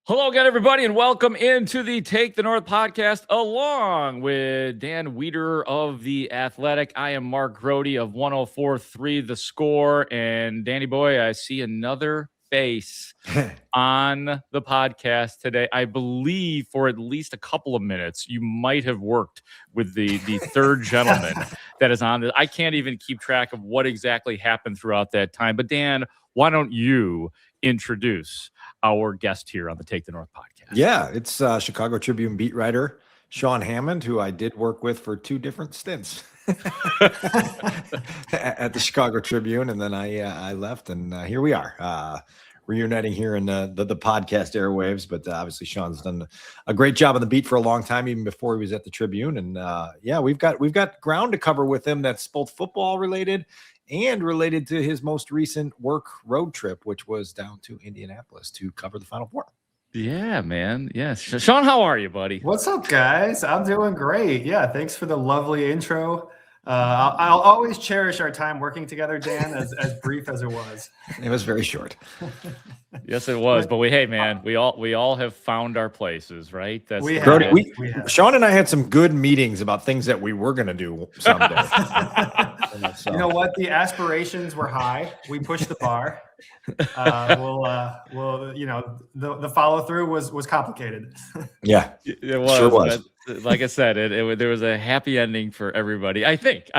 Hello again, everybody, and welcome into the Take the North podcast along with Dan Wiederer of The Athletic. I am Mark Grote of 104.3 The Score. And Danny boy, I see another face on the podcast today. I believe for at least a couple of minutes, you might have worked with the third gentleman that is on this. I can't even keep track of what exactly happened throughout that time. But Dan, why don't you introduce our guest here on the Take the North podcast? Yeah, it's Chicago Tribune beat writer Sean Hammond, who I did work with for two different stints at the Chicago Tribune, and then I left, and here we are reuniting here in the podcast airwaves. But obviously, Sean's done a great job on the beat for a long time, even before he was at the Tribune. And yeah, we've got ground to cover with him that's both football related and related to his most recent work road trip, which was down to Indianapolis to cover the Final Four. Yeah, man. Yes. Sean, how are you, buddy? What's up, guys? I'm doing great. Yeah, thanks for the lovely intro. I'll always cherish our time working together, Dan, as brief as it was. It was very short. Yes, it was. But we all have found our places, right? Sean and I had some good meetings about things that we were going to do someday. So. You know what? The aspirations were high. We pushed the bar. The follow through was complicated. Yeah, it was. Sure was. Like I said, there was a happy ending for everybody. I think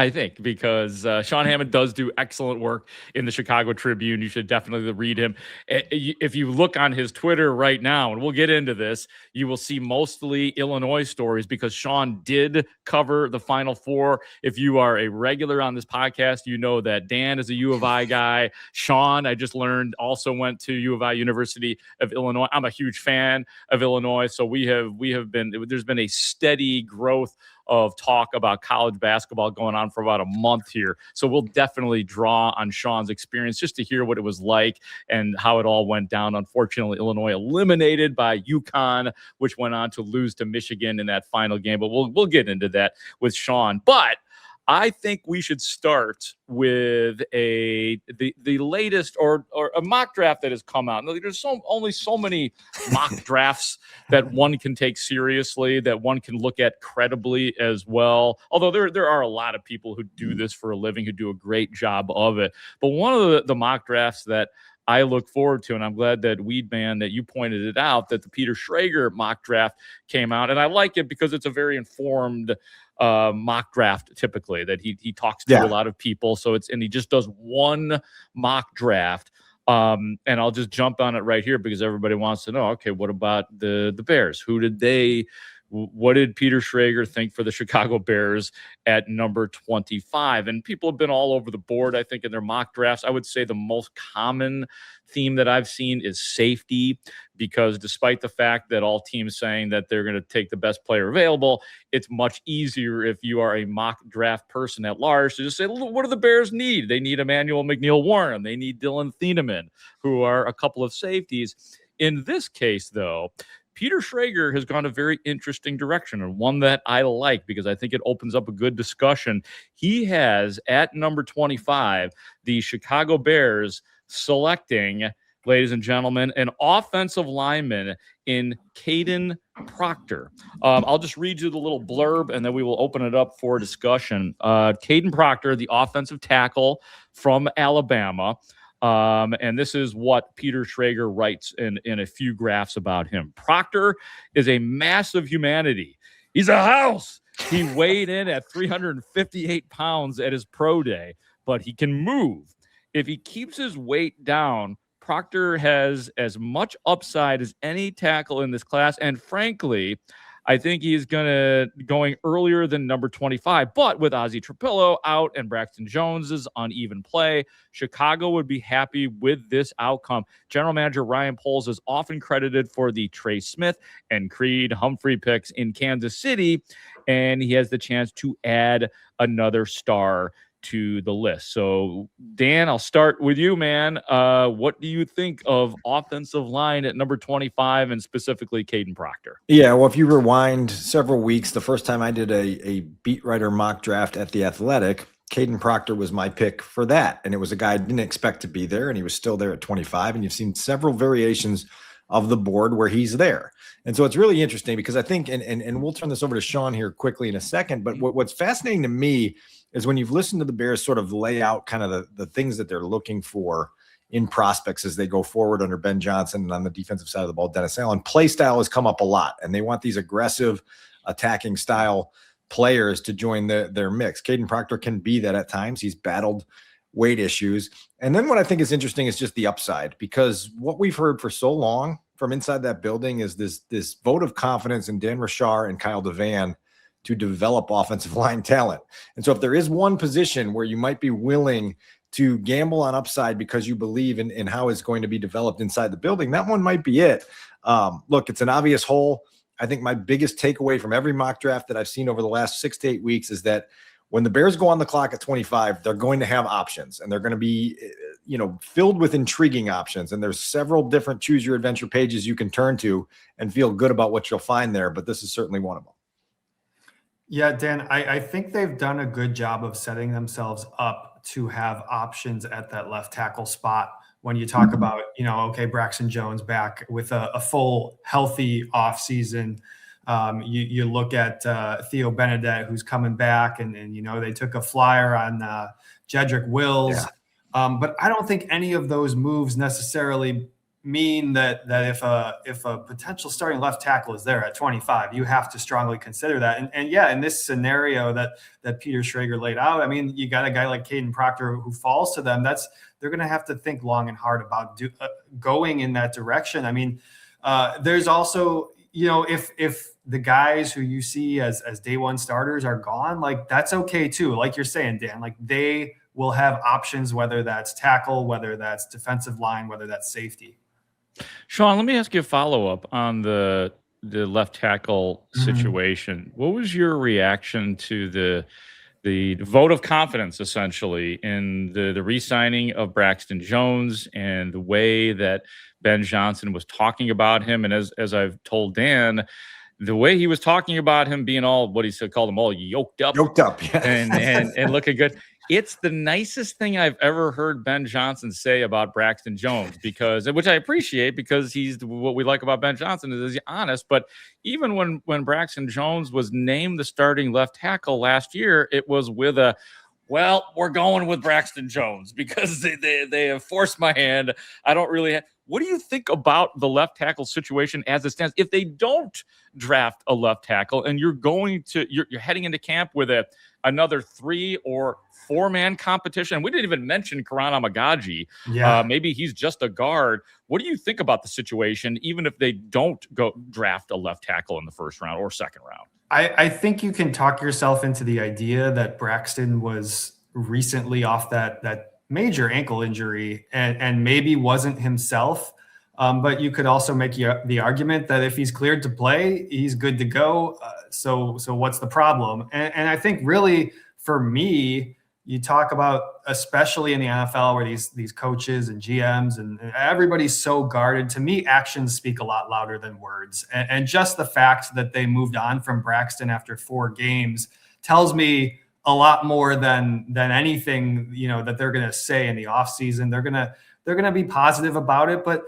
because Sean Hammond does do excellent work in the Chicago Tribune. You should definitely read him. If you look on his Twitter right now, and we'll get into this, you will see mostly Illinois stories because Sean did cover the Final Four. If you are a regular on this podcast, you know that Dan is a U of I guy. Sean, I just learned, also went to U of I, University of Illinois. I'm a huge fan of Illinois, so we have been. There's been a steady growth of talk about college basketball going on for about a month here. So we'll definitely draw on Sean's experience just to hear what it was like and how it all went down. Unfortunately, Illinois eliminated by UConn, which went on to lose to Michigan in that final game. But we'll get into that with Sean. But I think we should start with the latest or a mock draft that has come out. There's only so many mock drafts that one can take seriously, that one can look at credibly as well. Although there are a lot of people who do this for a living who do a great job of it. But one of the mock drafts that I look forward to, and I'm glad that Weedman, that you pointed it out, that the Peter Schrager mock draft came out. And I like it because it's a very informed mock draft, typically, that he talks to a lot of people. So he just does one mock draft. And I'll just jump on it right here because everybody wants to know, okay, what about the Bears? What did Peter Schrager think for the Chicago Bears at number 25? And people have been all over the board, I think, in their mock drafts. I would say the most common theme that I've seen is safety, because despite the fact that all teams saying that they're going to take the best player available, it's much easier if you are a mock draft person at large to just say, what do the Bears need? They need Emmanuel McNeil-Warren. They need Dylan Thieneman, who are a couple of safeties. In this case, though, Peter Schrager has gone a very interesting direction, and one that I like because I think it opens up a good discussion. He has, at number 25, the Chicago Bears selecting, ladies and gentlemen, an offensive lineman in Kadyn Proctor. I'll just read you the little blurb, and then we will open it up for discussion. Kadyn Proctor, the offensive tackle from Alabama. And this is what Peter Schrager writes in a few graphs about him. Proctor is a massive humanity. He's a house. He weighed in at 358 pounds at his pro day, but he can move. If he keeps his weight down, Proctor has as much upside as any tackle in this class. And frankly, I think he's going earlier than number 25. But with Ozzie Trapillo out and Braxton Jones's uneven play, Chicago would be happy with this outcome. General manager Ryan Poles is often credited for the Trey Smith and Creed Humphrey picks in Kansas City, and he has the chance to add another star to the list. So, Dan, I'll start with you, man. What do you think of offensive line at number 25 and specifically Kadyn Proctor? Yeah, well, if you rewind several weeks, the first time I did a beat writer mock draft at The Athletic, Kadyn Proctor was my pick for that. And it was a guy I didn't expect to be there, and he was still there at 25. And you've seen several variations of the board where he's there. And so it's really interesting because I think, and we'll turn this over to Sean here quickly in a second, but what's fascinating to me is when you've listened to the Bears sort of lay out kind of the things that they're looking for in prospects as they go forward under Ben Johnson, and on the defensive side of the ball, Dennis Allen, play style has come up a lot, and they want these aggressive attacking style players to join their mix. Kadyn Proctor can be that at times. He's battled weight issues. And then what I think is interesting is just the upside, because what we've heard for so long from inside that building is this vote of confidence in Dan Rashar and Kyle Devan to develop offensive line talent. And so if there is one position where you might be willing to gamble on upside because you believe in how it's going to be developed inside the building, that one might be it. Look, it's an obvious hole. I think my biggest takeaway from every mock draft that I've seen over the last 6 to 8 weeks is that when the Bears go on the clock at 25, they're going to have options, and they're going to be, filled with intriguing options. And there's several different choose your adventure pages you can turn to and feel good about what you'll find there. But this is certainly one of them. Yeah, Dan, I think they've done a good job of setting themselves up to have options at that left tackle spot. When you talk about, okay, Braxton Jones back with a full healthy offseason. You look at Theo Benedette, who's coming back, and they took a flyer on Jedrick Wills. Yeah. But I don't think any of those moves necessarily mean that if a potential starting left tackle is there at 25, you have to strongly consider that. And yeah, in this scenario that Peter Schrager laid out, I mean, you got a guy like Kadyn Proctor who falls to them. They're going to have to think long and hard about going in that direction. I mean, there's also, if the guys who you see as day one starters are gone, like that's okay too. Like you're saying, Dan, like they will have options, whether that's tackle, whether that's defensive line, whether that's safety. Sean, let me ask you a follow-up on the left tackle situation. What was your reaction to the vote of confidence, essentially, in the re-signing of Braxton Jones and the way that Ben Johnson was talking about him? And as I've told Dan, the way he was talking about him being all, what he said, called him all yoked up, yeah. and looking good. It's the nicest thing I've ever heard Ben Johnson say about Braxton Jones, which I appreciate, because what we like about Ben Johnson is he's honest. But even when Braxton Jones was named the starting left tackle last year, it was with we're going with Braxton Jones because they have forced my hand. I don't really what do you think about the left tackle situation as it stands? If they don't draft a left tackle and you're heading into camp with another 3 or 4 man competition. We didn't even mention Karan Amagaji. Yeah. Maybe he's just a guard. What do you think about the situation, even if they don't go draft a left tackle in the first round or second round? I think you can talk yourself into the idea that Braxton was recently off that major ankle injury and maybe wasn't himself. But you could also make the argument that if he's cleared to play, he's good to go. So what's the problem? And I think really for me, you talk about, especially in the NFL where these coaches and GMs and everybody's so guarded. To me, actions speak a lot louder than words. And just the fact that they moved on from Braxton after 4 games tells me a lot more than anything, that they're going to say in the offseason. They're going to be positive about it, but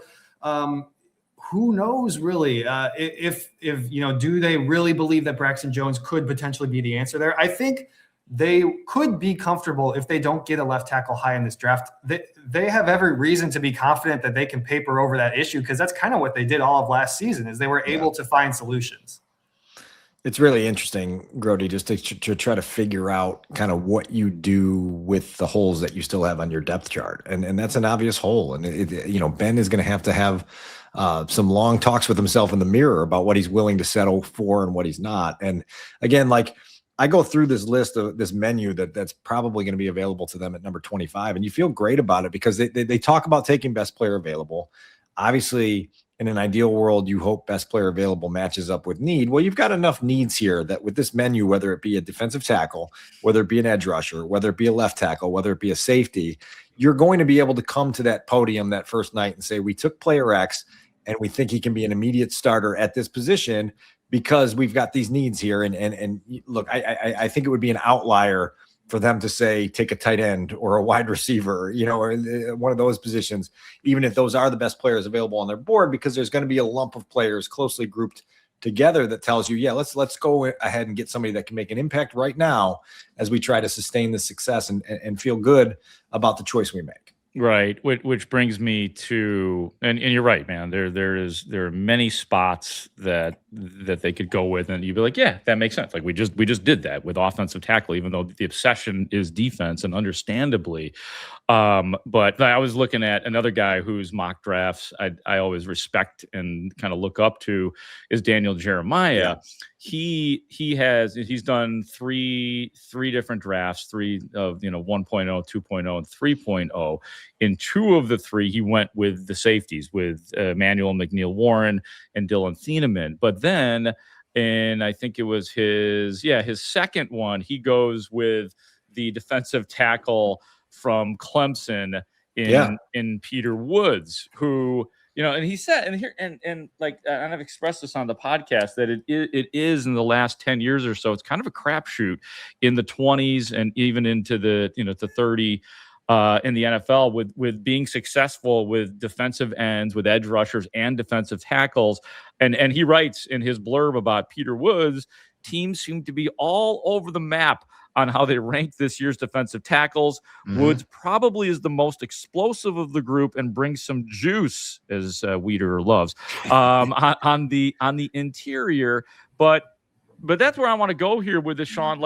who knows really if do they really believe that Braxton Jones could potentially be the answer there? I think they could be comfortable if they don't get a left tackle high in this draft. They have every reason to be confident that they can paper over that issue, because that's kind of what they did all of last season, is they were able to find solutions. It's really interesting, Grote, just to try to figure out kind of what you do with the holes that you still have on your depth chart. And that's an obvious hole. And, Ben is going to have some long talks with himself in the mirror about what he's willing to settle for and what he's not. And again, like I go through this list of this menu that's probably going to be available to them at number 25. And you feel great about it because they talk about taking best player available. Obviously, in an ideal world, you hope best player available matches up with need. Well, you've got enough needs here that with this menu, whether it be a defensive tackle, whether it be an edge rusher, whether it be a left tackle, whether it be a safety, you're going to be able to come to that podium that first night and say, we took player X and we think he can be an immediate starter at this position because we've got these needs here. And look, I think it would be an outlier for them to say, take a tight end or a wide receiver, or one of those positions, even if those are the best players available on their board, because there's going to be a lump of players closely grouped together that tells you, yeah, let's go ahead and get somebody that can make an impact right now as we try to sustain the success and feel good about the choice we make. Right, which brings me to, and you're right, man. There are many spots that they could go with, and you'd be like, yeah, that makes sense. Like we just did that with offensive tackle, even though the obsession is defense, and understandably. But I was looking at another guy whose mock drafts I always respect and kind of look up to is Daniel Jeremiah. Yeah. He's done three different drafts, 1.0, 2.0, and 3.0. In two of the three, he went with the safeties with Emmanuel McNeil-Warren and Dylan Thieneman. But then, and I think it was his second one, he goes with the defensive tackle from Clemson in Peter Woods, who, and he said, and I've expressed this on the podcast, that it is in the last 10 years or so, it's kind of a crapshoot in the 20s and even into the, to 30 in the NFL with being successful with defensive ends, with edge rushers and defensive tackles. And he writes in his blurb about Peter Woods, teams seem to be all over the map on how they rank this year's defensive tackles. Mm-hmm. Woods probably is the most explosive of the group and brings some juice, as Wiederer loves, on the interior. But that's where I want to go here with this, Sean.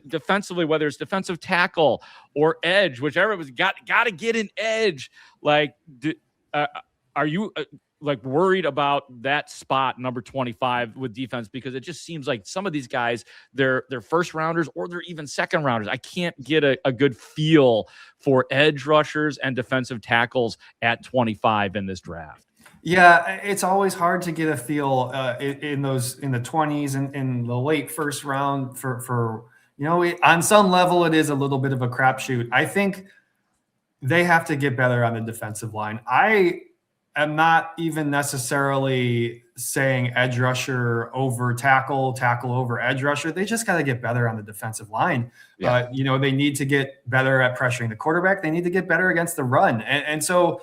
Defensively, whether it's defensive tackle or edge, whichever it was, got to get an edge. Are you worried about that spot, number 25, with defense? Because it just seems like some of these guys, they're first rounders or they're even second rounders. I can't get a good feel for edge rushers and defensive tackles at 25 in this draft. Yeah, it's always hard to get a feel in the 20s and in the late first round for on some level it is a little bit of a crapshoot. I think they have to get better on the defensive line. I'm not even necessarily saying edge rusher over tackle over edge rusher. They just got to get better on the defensive line. Yeah. They need to get better at pressuring the quarterback. They need to get better against the run. And so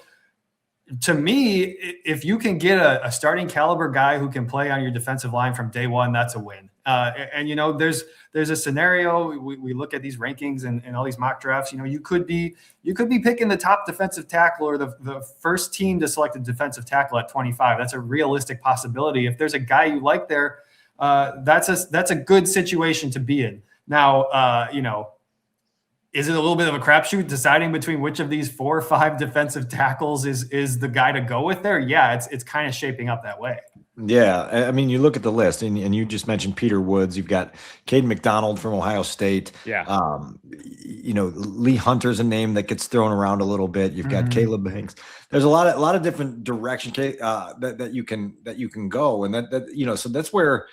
to me, if you can get a starting caliber guy who can play on your defensive line from day one, that's a win. There's a scenario. We look at these rankings and all these mock drafts. You could be picking the top defensive tackle or the first team to select a defensive tackle at 25. That's a realistic possibility. If there's a guy you like there, that's a good situation to be in. Now, is it a little bit of a crapshoot deciding between which of these 4 or 5 defensive tackles is the guy to go with there? Yeah, it's kind of shaping up that way. Yeah, I mean, you look at the list, and you just mentioned Peter Woods. You've got Caden McDonald from Ohio State. Yeah. Lee Hunter's a name that gets thrown around a little bit. You've got Caleb Hanks. There's a lot of different directions that you can go, and so that's where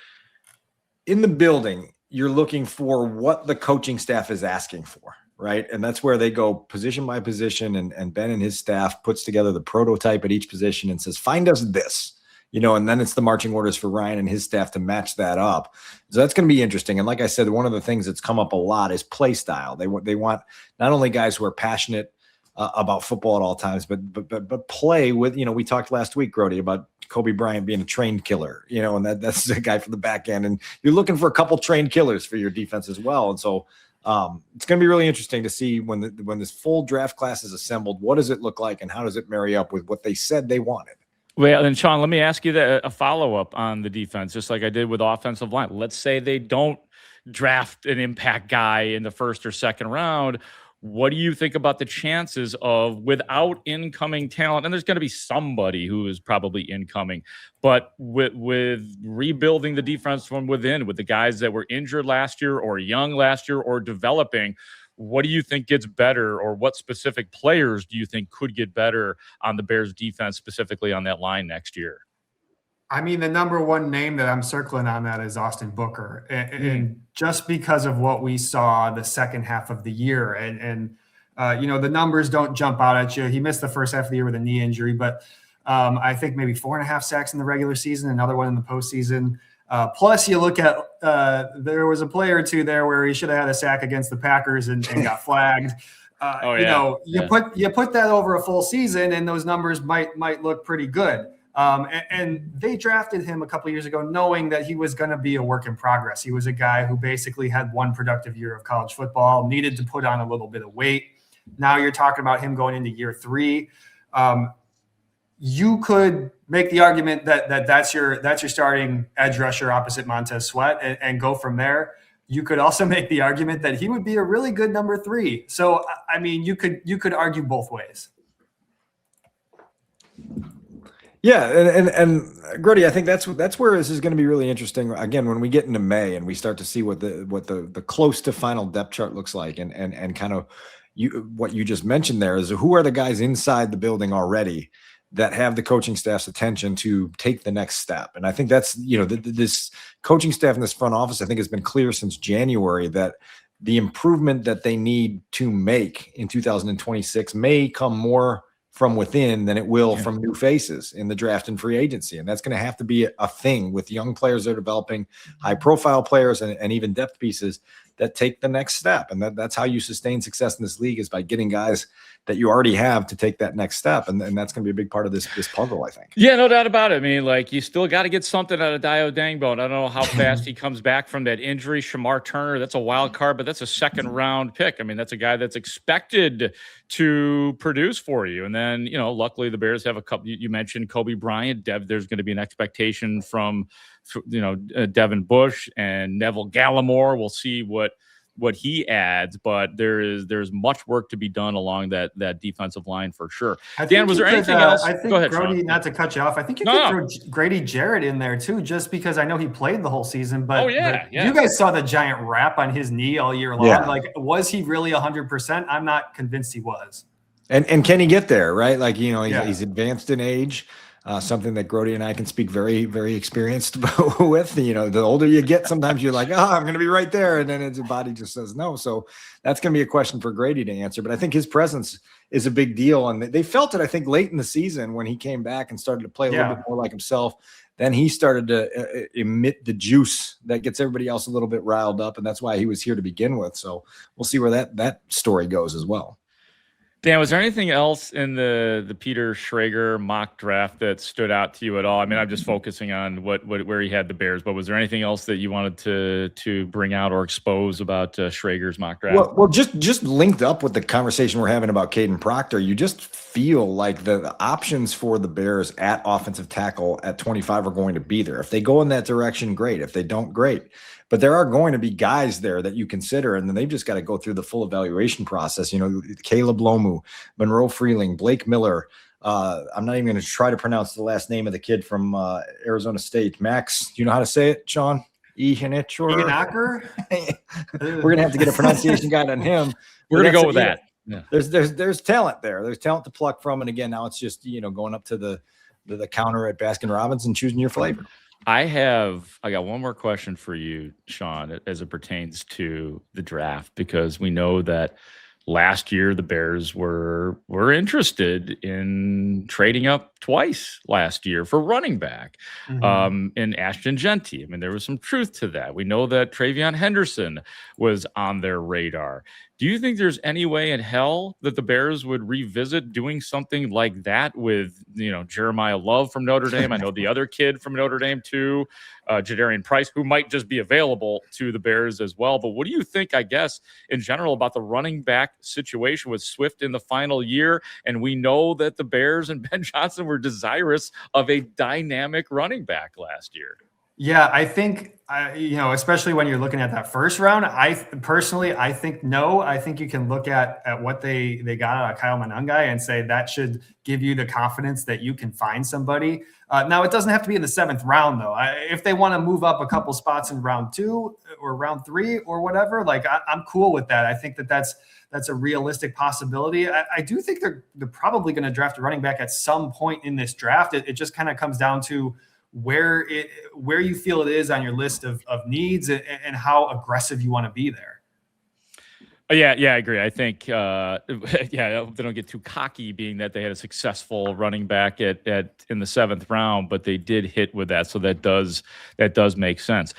in the building you're looking for what the coaching staff is asking for. Right. And that's where they go position by position. And Ben and his staff puts together the prototype at each position and says, find us this, and then it's the marching orders for Ryan and his staff to match that up. So that's going to be interesting. And like I said, one of the things that's come up a lot is play style. They want not only guys who are passionate about football at all times, but play with, we talked last week, Grote, about Kobe Bryant being a trained killer, and that's a guy for the back end. And you're looking for a couple trained killers for your defense as well. And so, it's going to be really interesting to see when this full draft class is assembled, what does it look like and how does it marry up with what they said they wanted? Well, and Sean, let me ask you a follow-up on the defense, just like I did with offensive line. Let's say they don't draft an impact guy in the first or second round. What do you think about the chances of, without incoming talent, and there's going to be somebody who is probably incoming, but with rebuilding the defense from within, with the guys that were injured last year or young last year or developing, what do you think gets better, or what specific players do you think could get better on the Bears defense, specifically on that line next year? I mean, the number one name that I'm circling on that is Austin Booker. And just because of what we saw the second half of the year, and the numbers don't jump out at you. He missed the first half of the year with a knee injury, but I think maybe 4.5 sacks in the regular season, another one in the postseason. Plus, you look at there was a play or two there where he should have had a sack against the Packers and got flagged. You put that over a full season, and those numbers might look pretty good. And they drafted him a couple of years ago knowing that he was going to be a work in progress. He was a guy who basically had one productive year of college football, needed to put on a little bit of weight. Now you're talking about him going into year 3. You could make the argument that's your starting edge rusher opposite Montez Sweat and go from there. You could also make the argument that he would be a really good number 3. So, I mean, you could argue both ways. Yeah, and Grote, I think that's where this is going to be really interesting. Again, when we get into May and we start to see what the close to final depth chart looks like, and kind of what you just mentioned there is who are the guys inside the building already that have the coaching staff's attention to take the next step. And I think that's, this coaching staff in this front office, I think has been clear since January that the improvement that they need to make in 2026 may come more from within than it will from new faces in the draft and free agency. And that's going to have to be a thing with young players that are developing, high profile players and even depth pieces that take the next step. And that's how you sustain success in this league, is by getting guys that you already have to take that next step. And that's going to be a big part of this puzzle, I think. Yeah, no doubt about it. I mean, like, you still got to get something out of Dio Dangbone. I don't know how fast he comes back from that injury. Shamar Turner, that's a wild card, but that's a second round pick. I mean, that's a guy that's expected to produce for you. And then, luckily the Bears have a couple. You mentioned Kobe Bryant. There's going to be an expectation from, Devin Bush and Neville Gallimore. We'll see what he adds, but there's much work to be done along that defensive line for sure. Dan, was there anything else? I think, go ahead, Grote, Sean. not to cut you off, I think you could throw Grady Jarrett in there too, just because I know he played the whole season. But, you guys saw the giant wrap on his knee all year long. Yeah. Like, was he really 100%? I'm not convinced he was. And can he get there, right? Like, he's advanced in age. Something that Grote and I can speak very, very experienced with. The older you get, sometimes you're like, I'm going to be right there. And then his body just says no. So that's going to be a question for Grady to answer. But I think his presence is a big deal. And they felt it, I think, late in the season when he came back and started to play a little bit more like himself. Then he started to emit the juice that gets everybody else a little bit riled up. And that's why he was here to begin with. So we'll see where that story goes as well. Dan, was there anything else in the Peter Schrager mock draft that stood out to you at all? I mean, I'm just focusing on where he had the Bears, but was there anything else that you wanted to bring out or expose about Schrager's mock draft? Well, just linked up with the conversation we're having about Kadyn Proctor, you just feel like the options for the Bears at offensive tackle at 25 are going to be there. If they go in that direction, great. If they don't, great. But there are going to be guys there that you consider, and then they've just got to go through the full evaluation process. Caleb Lomu, Monroe Freeling, Blake Miller. I'm not even going to try to pronounce the last name of the kid from Arizona State. Max, do you know how to say it, Sean? Eganich or Egenacker? We're going to have to get a pronunciation guide on him. We're going to go with that. Yeah. There's talent there. There's talent to pluck from. And again, now it's just, going up to the counter at Baskin Robbins and choosing your flavor. I got one more question for you, Sean, as it pertains to the draft, because we know that last year the Bears were interested in trading up twice last year for running back in Ashton Genty. I mean, there was some truth to that. We know that Travion Henderson was on their radar. Do you think there's any way in hell that the Bears would revisit doing something like that with, Jeremiah Love from Notre Dame? I know the other kid from Notre Dame too, Jadarian Price, who might just be available to the Bears as well. But what do you think, I guess, in general about the running back situation with Swift in the final year? And we know that the Bears and Ben Johnson were desirous of a dynamic running back last year. Yeah, I think, especially when you're looking at that first round, I think no. I think you can look at what they got out of Kyle Monangai and say that should give you the confidence that you can find somebody. Now, it doesn't have to be in the 7th round, though. If they want to move up a couple spots in round 2 or round 3 or whatever, I'm cool with that. I think that's a realistic possibility. I do think they're probably going to draft a running back at some point in this draft. It just kind of comes down to where you feel it is on your list of needs and how aggressive you want to be there. Yeah, I agree. I think, yeah, they don't get too cocky, being that they had a successful running back at in the 7th round, but they did hit with that, so that does make sense.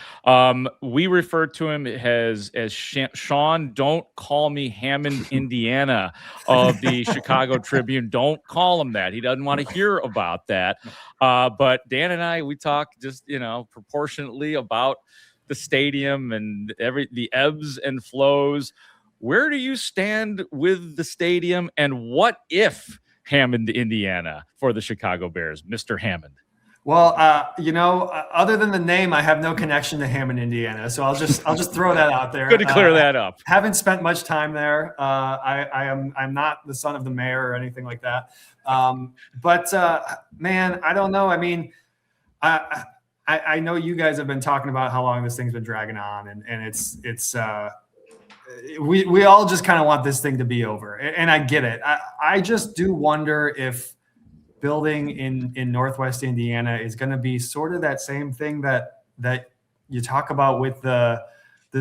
We refer to him as Sean. Don't call me Hammond, Indiana, of the Chicago Tribune. Don't call him that. He doesn't want to hear about that. But Dan and I, we talk just proportionately about the stadium and the ebbs and flows. Where do you stand with the stadium, and what if Hammond, Indiana, for the Chicago Bears, Mr. Hammond? Well, other than the name, I have no connection to Hammond, Indiana, so I'll just throw that out there. Good to clear that up. Haven't spent much time there. I'm not the son of the mayor or anything like that. But man, I don't know. I mean, I know you guys have been talking about how long this thing's been dragging on, and it's we all just kind of want this thing to be over, and I get it. I just do wonder if building in Northwest Indiana is going to be sort of that same thing that you talk about with the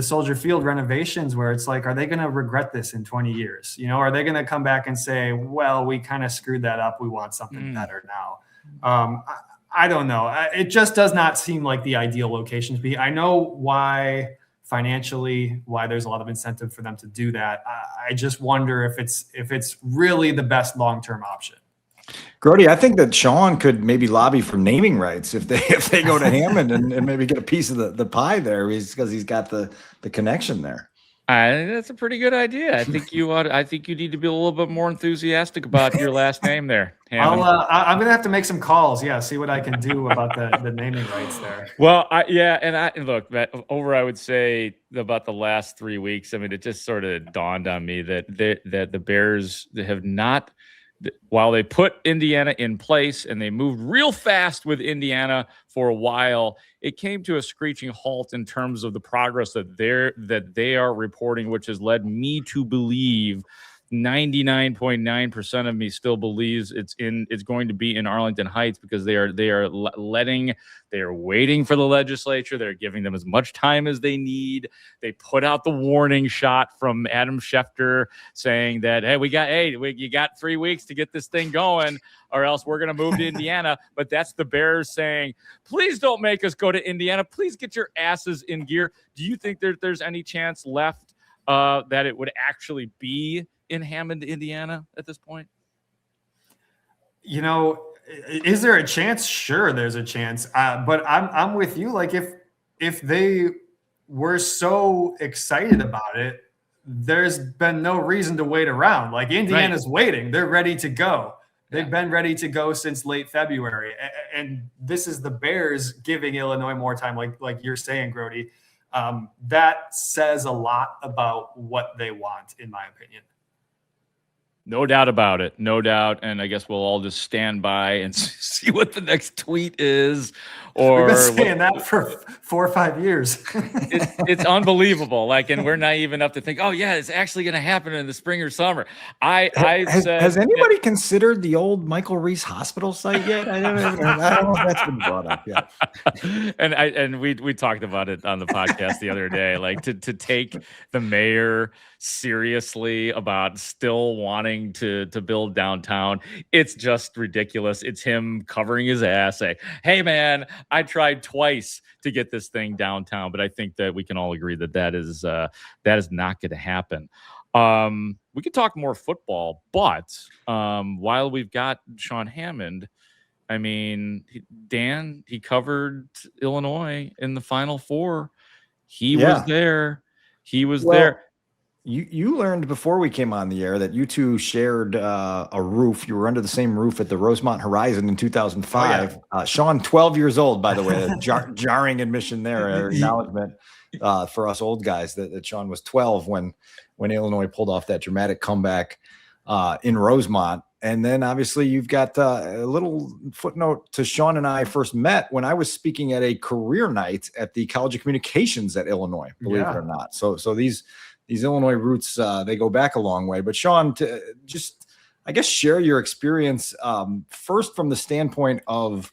Soldier Field renovations, where it's like, are they going to regret this in 20 years? Are they going to come back and say, well, we kind of screwed that up, we want something better now? I don't know. It just does not seem like the ideal location to be. I know why financially, why there's a lot of incentive for them to do that. I just wonder if it's really the best long-term option. Grote, I think that Sean could maybe lobby for naming rights if they go to Hammond and maybe get a piece of the pie there, because he's got the connection there. I think that's a pretty good idea. I think you need to be a little bit more enthusiastic about your last name there, Hammond. I'm going to have to make some calls. Yeah, see what I can do about the naming rights there. Well, look, over, I would say, about the last 3 weeks, I mean, it just sort of dawned on me that the Bears have not, while they put Indiana in place and they moved real fast with Indiana for a while, it came to a screeching halt in terms of the progress that they are reporting, which has led me to believe 99.9% of me still believes it's going to be in Arlington Heights, because they are waiting for the legislature. They're giving them as much time as they need. They put out the warning shot from Adam Schefter saying that, you got 3 weeks to get this thing going, or else we're going to move to Indiana. But that's the Bears saying, please don't make us go to Indiana. Please get your asses in gear. Do you think there's any chance left that it would actually be in Hammond, Indiana at this point? Is there a chance? Sure, there's a chance. But I'm with you. Like, if they were so excited about it, there's been no reason to wait around. Like, Indiana's waiting. They're ready to go. They've been ready to go since late February. And this is the Bears giving Illinois more time, like you're saying, Grote. That says a lot about what they want, in my opinion. No doubt about it. No doubt. And I guess we'll all just stand by and see what the next tweet is. Or we've been saying that for 4 or 5 years. It's unbelievable. Like, and we're naive enough to think, oh yeah, it's actually going to happen in the spring or summer. Has anybody considered the old Michael Reese Hospital site yet? I don't know if that's been brought up yet. And we talked about it on the podcast the other day, like to take the mayor seriously about still wanting to build downtown. It's just ridiculous. It's him covering his ass saying, hey man, I tried twice to get this thing downtown. But I think that we can all agree that is not going to happen. We could talk more football, but while we've got Sean Hammond, I mean, Dan, he covered Illinois in the Final Four. He was there. There. You learned before we came on the air that you two shared a roof. You were under the same roof at the Rosemont Horizon in 2005. Oh, yeah. Sean, 12 years old, by the way, jarring admission there, acknowledgement for us old guys that Sean was 12 when Illinois pulled off that dramatic comeback in Rosemont. And then obviously you've got a little footnote to Sean and I first met when I was speaking at a career night at the College of Communications at Illinois, believe it or not. So these Illinois roots, they go back a long way. But Sean, to just, I guess, share your experience first from the standpoint of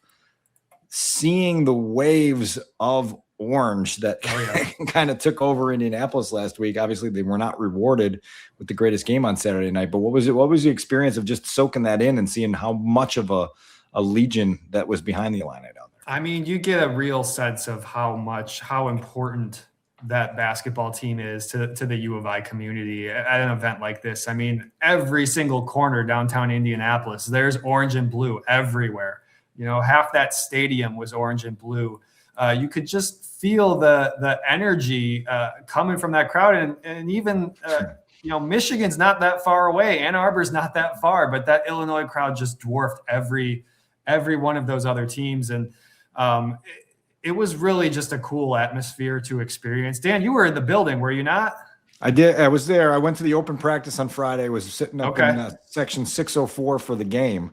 seeing the waves of orange that kind of took over Indianapolis last week. Obviously, they were not rewarded with the greatest game on Saturday night. But what was the experience of just soaking that in and seeing how much of a legion that was behind the Illini down there? I mean, you get a real sense of how important that basketball team is to the U of I community at an event like this. I mean, every single corner downtown Indianapolis, there's orange and blue everywhere. You know, half that stadium was orange and blue. You could just feel the energy coming from that crowd. And even, you know, Michigan's not that far away. Ann Arbor's not that far, but that Illinois crowd just dwarfed every one of those other teams. And it was really just a cool atmosphere to experience. Dan, you were in the building, were you not? I did. I was there. I went to the open practice on Friday. Was sitting up in section 604 for the game,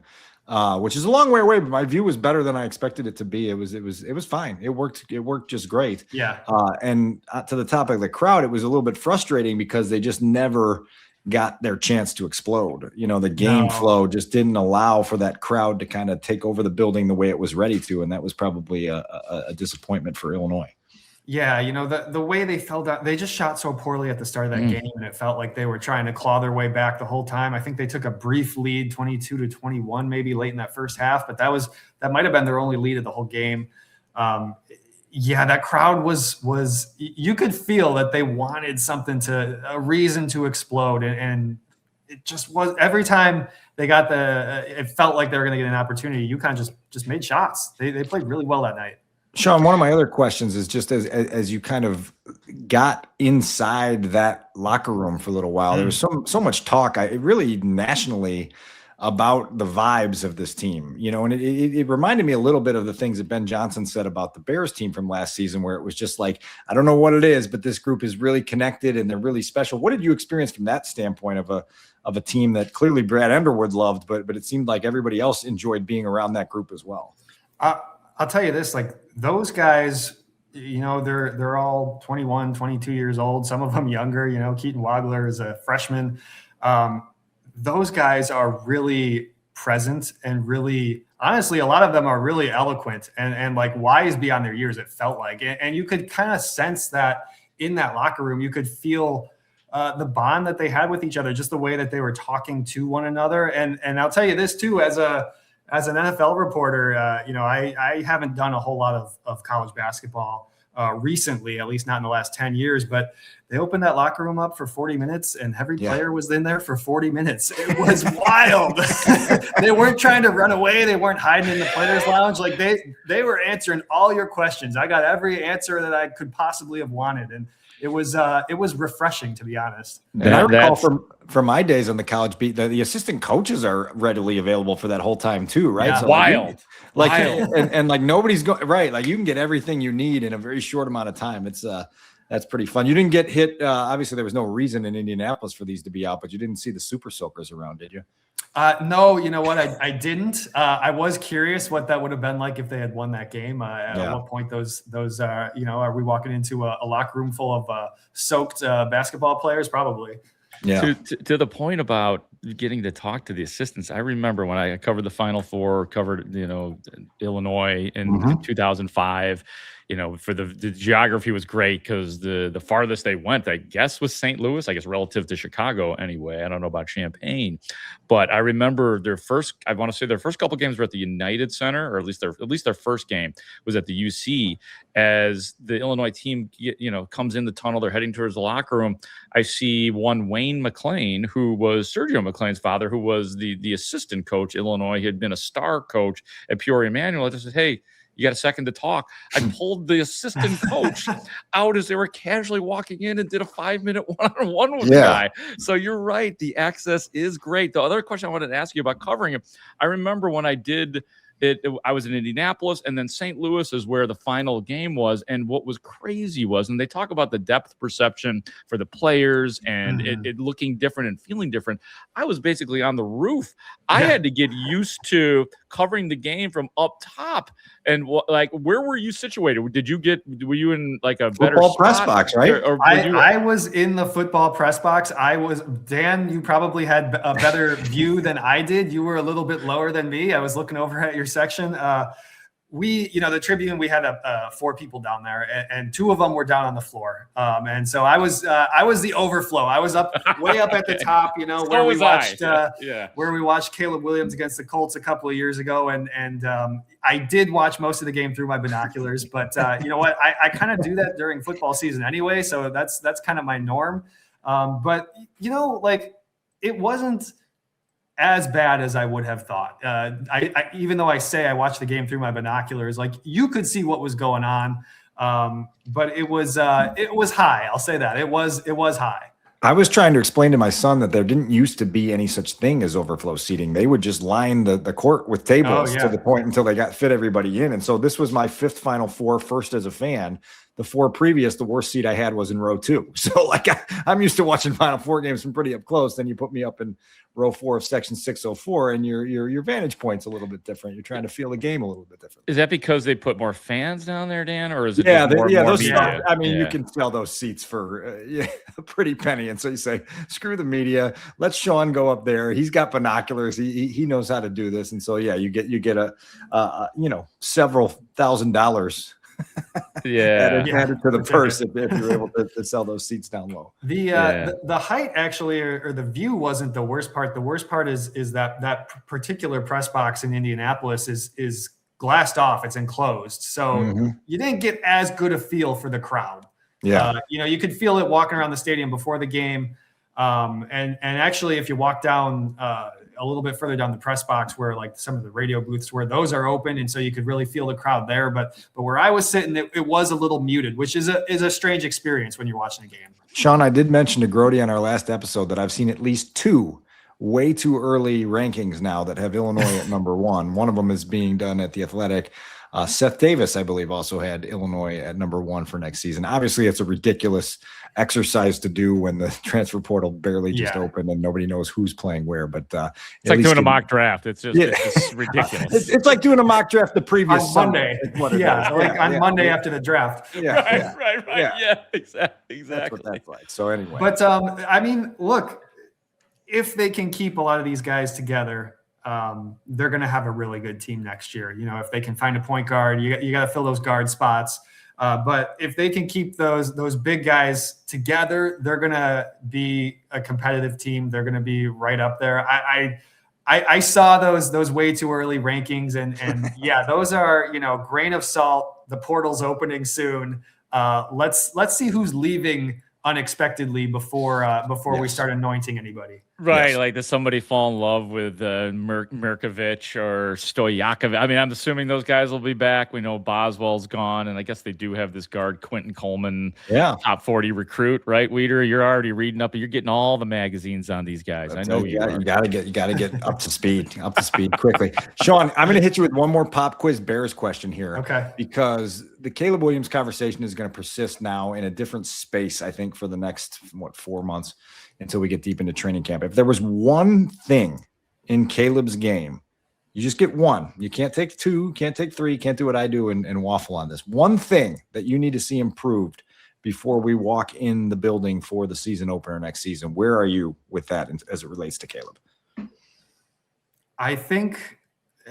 which is a long way away, but my view was better than I expected it to be. It was fine. It worked just great. Yeah. And to the topic of the crowd, it was a little bit frustrating because they just never got their chance to explode. You know, the game flow just didn't allow for that crowd to kind of take over the building the way it was ready to. And that was probably a disappointment for Illinois. Yeah, you know, the way they fell down, they just shot so poorly at the start of that game, and it felt like they were trying to claw their way back the whole time. I think they took a brief lead, 22-21, maybe late in that first half, but that might have been their only lead of the whole game. Yeah, that crowd was you could feel that they wanted a reason to explode, and it just was every time they got it felt like they were going to get an opportunity. UConn just made shots. They played really well that night. Sean, one of my other questions is just as you kind of got inside that locker room for a little while, there was so much talk, really nationally, about the vibes of this team, you know, and it reminded me a little bit of the things that Ben Johnson said about the Bears team from last season, where it was just like, I don't know what it is, but this group is really connected and they're really special. What did you experience from that standpoint of a team that clearly Brad Underwood loved, but it seemed like everybody else enjoyed being around that group as well? I'll tell you this, like those guys, you know, they're all 21, 22 years old, some of them younger, you know, Keaton Wagler is a freshman. Those guys are really present and really, honestly, a lot of them are really eloquent and like wise beyond their years, it felt like. And you could kind of sense that in that locker room. You could feel the bond that they had with each other, just the way that they were talking to one another. And I'll tell you this too, as an NFL reporter, you know, I haven't done a whole lot of college basketball recently, at least not in the last 10 years, but they opened that locker room up for 40 minutes and every player was in there for 40 minutes. It was wild. They weren't trying to run away. They weren't hiding in the players lounge. Like they were answering all your questions. I got every answer that I could possibly have wanted. And it was refreshing, to be honest. And I recall from my days on the college beat that the assistant coaches are readily available for that whole time too, right? Yeah. So Wild. And like nobody's going right. Like you can get everything you need in a very short amount of time. It's that's pretty fun. You didn't get hit. Obviously, there was no reason in Indianapolis for these to be out, but you didn't see the super soakers around, did you? No, you know what? I didn't. I was curious what that would have been like if they had won that game. At what point those you know, are we walking into a locker room full of soaked basketball players? Probably. Yeah. To the point about getting to talk to the assistants, I remember when I covered the Final Four, covered, you know, Illinois in 2005. You know, for the geography was great because the farthest they went, I guess, was St. Louis, I guess, relative to Chicago anyway. I don't know about Champaign, but I remember I want to say their first couple games were at the United Center, or at least their first game was at the UC. As the Illinois team, you know, comes in the tunnel, they're heading towards the locker room. I see one Wayne McLean, who was Sergio McLean's father, who was the assistant coach. Illinois. He had been a star coach at Peoria Manual. I just said, hey, you got a second to talk? I pulled the assistant coach out as they were casually walking in and did a 5-minute one-on-one with the guy. So you're right. The access is great. The other question I wanted to ask you about covering it, I remember when I did it, I was in Indianapolis, and then St. Louis is where the final game was. And what was crazy was, and they talk about the depth perception for the players and it looking different and feeling different. I was basically on the roof. I had to get used to covering the game from up top. And like, where were you situated? Were you in like a better football press box, right? I was in the football press box. Dan, you probably had a better view than I did. You were a little bit lower than me. I was looking over at your section. the Tribune, we had 4 people down there, and 2 of them were down on the floor. And so I was the overflow. I was way up at the top, where we watched Caleb Williams against the Colts a couple of years ago. And I did watch most of the game through my binoculars, but you know what? I kind of do that during football season anyway. So that's kind of my norm. But it wasn't as bad as I would have thought. I even though I say I watched the game through my binoculars, like you could see what was going on. But it was high. I'll say that it was high. I was trying to explain to my son that there didn't used to be any such thing as overflow seating. They would just line the court with tables to the point until they got fit everybody in. And so this was my 5th Final Four, first as a fan. The 4 previous, the worst seat I had was in row 2. So I'm used to watching Final Four games from pretty up close. Then you put me up in row 4 of section 604, and your vantage point's a little bit different. You're trying to feel the game a little bit different. Is that because they put more fans down there, Dan, or is it? You can sell those seats for a pretty penny, and so you say, screw the media. Let Sean go up there. He's got binoculars. He knows how to do this, and so you get a several $1,000s. Added to the purse if you're able to sell those seats down low. The height actually, or the view, wasn't the worst part. The worst part is that particular press box in Indianapolis is glassed off. It's enclosed, so you didn't get as good a feel for the crowd. You could feel it walking around the stadium before the game, and actually if you walk down a little bit further down the press box where like some of the radio booths were, those are open, and so you could really feel the crowd there. But where I was sitting, it was a little muted, which is a strange experience when you're watching a game. Sean, I did mention to Grote on our last episode that I've seen at least 2 way too early rankings now that have Illinois at number 1. One of them is being done at The Athletic. Seth Davis, I believe, also had Illinois at number 1 for next season. Obviously, it's a ridiculous exercise to do when the transfer portal barely just opened and nobody knows who's playing where. But it's like doing a mock draft. It's just it's ridiculous. It's like doing a mock draft the previous on Monday. On Monday after the draft. Right. Yeah, exactly. That's what that's like. So anyway, but look, if they can keep a lot of these guys together, they're going to have a really good team next year. If they can find a point guard, you got to fill those guard spots. But if they can keep those big guys together, they're going to be a competitive team. They're going to be right up there. I saw those way too early rankings, and those are grain of salt. The portal's opening soon. Let's see who's leaving unexpectedly before we start anointing anybody. Right, like does somebody fall in love with Mirkovic or Stojakovic? I mean, I'm assuming those guys will be back. We know Boswell's gone, and I guess they do have this guard, Quentin Coleman, top 40 recruit, right? Wiederer, you're already reading up. You're getting all the magazines on these guys. I know you gotta get up to speed quickly. Sean, I'm going to hit you with one more pop quiz Bears question here. Okay. Because the Caleb Williams conversation is going to persist now in a different space, I think, for the next 4 months until we get deep into training camp. If there was one thing in Caleb's game, you just get one. You can't take 2, can't take 3, can't do what I do and waffle on this. One thing that you need to see improved before we walk in the building for the season opener next season. Where are you with that as it relates to Caleb? I think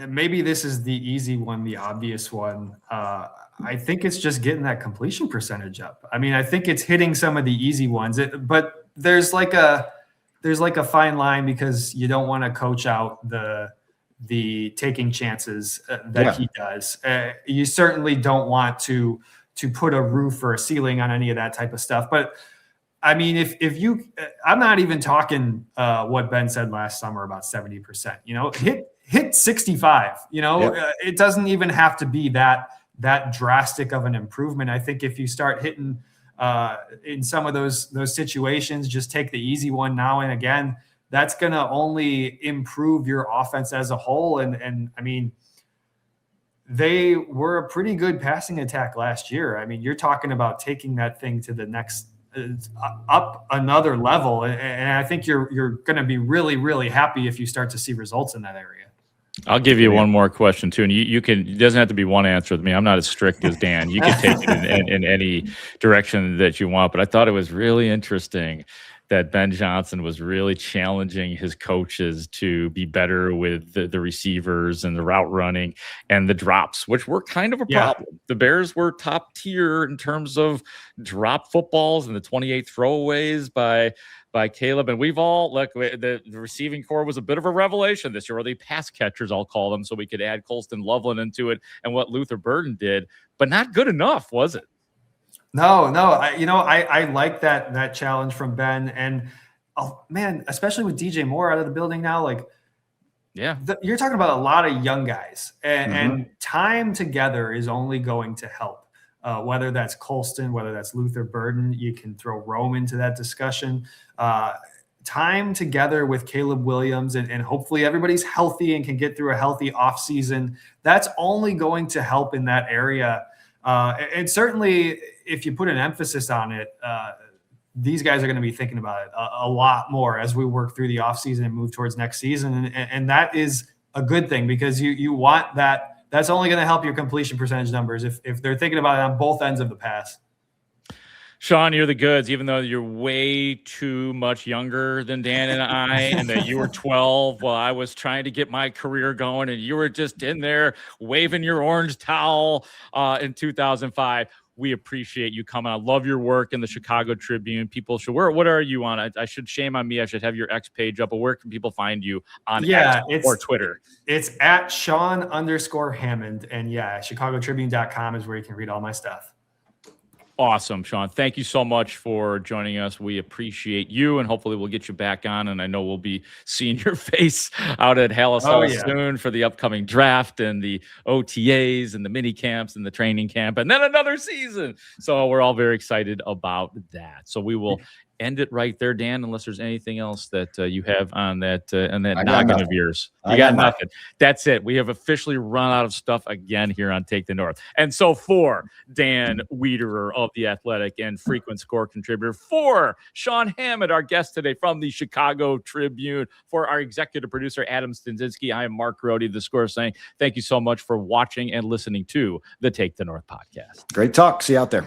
maybe this is the easy one, the obvious one. I think it's just getting that completion percentage up. I mean, I think it's hitting some of the easy ones, but there's like a fine line because you don't want to coach out the taking chances that he does. You certainly don't want to put a roof or a ceiling on any of that type of stuff. But I mean, if you, I'm not even talking what Ben said last summer about 70%. Hit 65. It doesn't even have to be that drastic of an improvement. I think if you start hitting in some of those situations, just take the easy one now and again, that's going to only improve your offense as a whole. And I mean, they were a pretty good passing attack last year. I mean, you're talking about taking that thing to the next up another level. And I think you're going to be really, really happy if you start to see results in that area. I'll give you one more question too, and you can. It doesn't have to be one answer with me. I'm not as strict as Dan. You can take it in any direction that you want. But I thought it was really interesting that Ben Johnson was really challenging his coaches to be better with the receivers and the route running and the drops, which were kind of a problem. The Bears were top tier in terms of drop footballs and the 28 throwaways by Caleb. And we've all, look, the receiving core was a bit of a revelation this year, or the pass catchers, I'll call them, so we could add Colston Loveland into it and what Luther Burden did, but not good enough, was it? No. I like that challenge from Ben. And, oh, man, especially with DJ Moore out of the building now, like, yeah, you're talking about a lot of young guys, and time together is only going to help. Whether that's Colston, whether that's Luther Burden, you can throw Rome into that discussion. Time together with Caleb Williams, and hopefully everybody's healthy and can get through a healthy offseason. That's only going to help in that area. And certainly, if you put an emphasis on it, these guys are going to be thinking about it a lot more as we work through the offseason and move towards next season. And that is a good thing, because you want that. That's only going to help your completion percentage numbers if they're thinking about it on both ends of the pass. Sean, you're the goods, even though you're way too much younger than Dan and I, and that you were 12 while I was trying to get my career going, and you were just in there waving your orange towel in 2005. We appreciate you coming. I love your work in the Chicago Tribune. People should, what are you on? I should, shame on me, I should have your X page up, but where can people find you on X or Twitter? It's at Sean_Hammond. And ChicagoTribune.com is where you can read all my stuff. Awesome, Sean. Thank you so much for joining us. We appreciate you, and hopefully we'll get you back on. And I know we'll be seeing your face out at Hallis Hall soon for the upcoming draft and the OTAs and the mini camps and the training camp, and then another season. So we're all very excited about that. So we will end it right there, Dan, unless there's anything else that you have on that noggin of yours. You got nothing. That's it. We have officially run out of stuff again here on Take the North. And so for Dan Wiederer of The Athletic and frequent score contributor, for Sean Hammond, our guest today from the Chicago Tribune, for our executive producer, Adam Stinzinski, I am Mark Grote, the Score, saying thank you so much for watching and listening to the Take the North podcast. Great talk. See you out there.